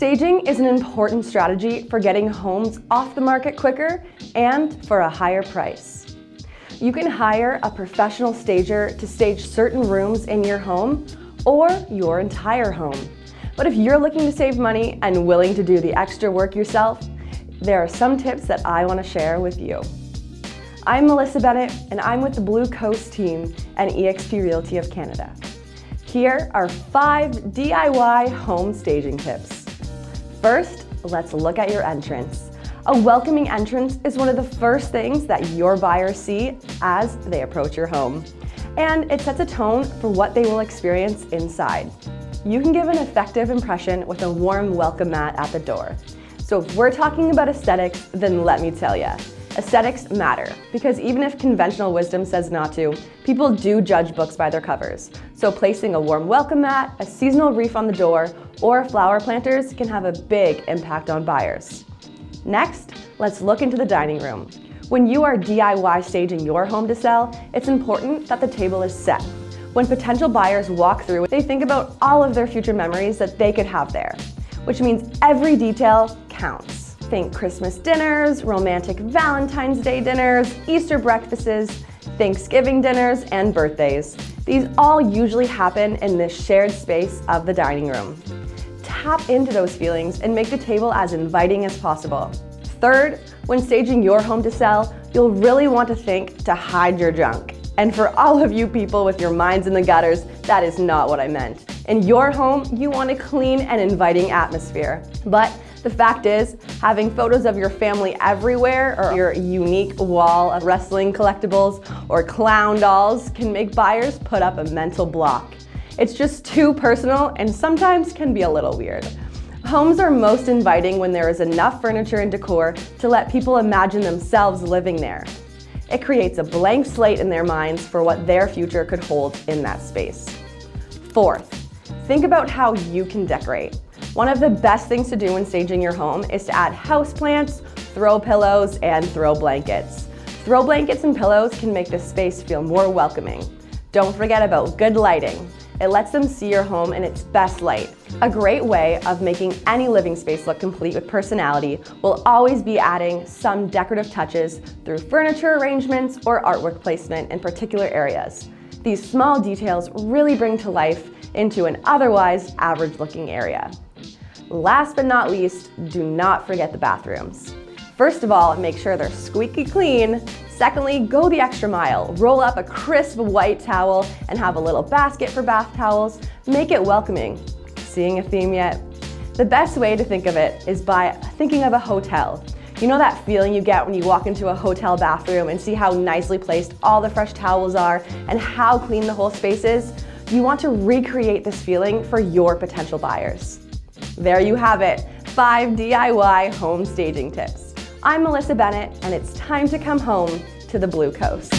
Staging is an important strategy for getting homes off the market quicker and for a higher price. You can hire a professional stager to stage certain rooms in your home or your entire home. But if you're looking to save money and willing to do the extra work yourself, there are some tips that I want to share with you. I'm Melissa Bennett, and I'm with the Blue Coast team at EXP Realty of Canada. Here are 5 DIY home staging tips. First, let's look at your entrance. A welcoming entrance is one of the first things that your buyers see as they approach your home, and it sets a tone for what they will experience inside. You can give an effective impression with a warm welcome mat at the door. So if we're talking about aesthetics, then let me tell you, aesthetics matter, because even if conventional wisdom says not to, people do judge books by their covers. So placing a warm welcome mat, a seasonal wreath on the door, or flower planters can have a big impact on buyers. Next, let's look into the dining room. When you are DIY staging your home to sell, it's important that the table is set. When potential buyers walk through, they think about all of their future memories that they could have there, which means every detail counts. Think Christmas dinners, romantic Valentine's Day dinners, Easter breakfasts, Thanksgiving dinners, and birthdays. These all usually happen in this shared space of the dining room. Tap into those feelings and make the table as inviting as possible. Third, when staging your home to sell, you'll really want to think to hide your junk. And for all of you people with your minds in the gutters, that is not what I meant. In your home, you want a clean and inviting atmosphere. But the fact is, having photos of your family everywhere or your unique wall of wrestling collectibles or clown dolls can make buyers put up a mental block. It's just too personal and sometimes can be a little weird. Homes are most inviting when there is enough furniture and decor to let people imagine themselves living there. It creates a blank slate in their minds for what their future could hold in that space. Fourth, think about how you can decorate. One of the best things to do when staging your home is to add houseplants, throw pillows, and throw blankets. Throw blankets and pillows can make the space feel more welcoming. Don't forget about good lighting. It lets them see your home in its best light. A great way of making any living space look complete with personality will always be adding some decorative touches through furniture arrangements or artwork placement in particular areas. These small details really bring to life into an otherwise average-looking area. Last but not least, do not forget the bathrooms. First of all, make sure they're squeaky clean. Secondly, go the extra mile. Roll up a crisp white towel and have a little basket for bath towels. Make it welcoming. Seeing a theme yet? The best way to think of it is by thinking of a hotel. You know that feeling you get when you walk into a hotel bathroom and see how nicely placed all the fresh towels are and how clean the whole space is? You want to recreate this feeling for your potential buyers. There you have it, 5 DIY home staging tips. I'm Melissa Bennett, and it's time to come home to the Blue Coast.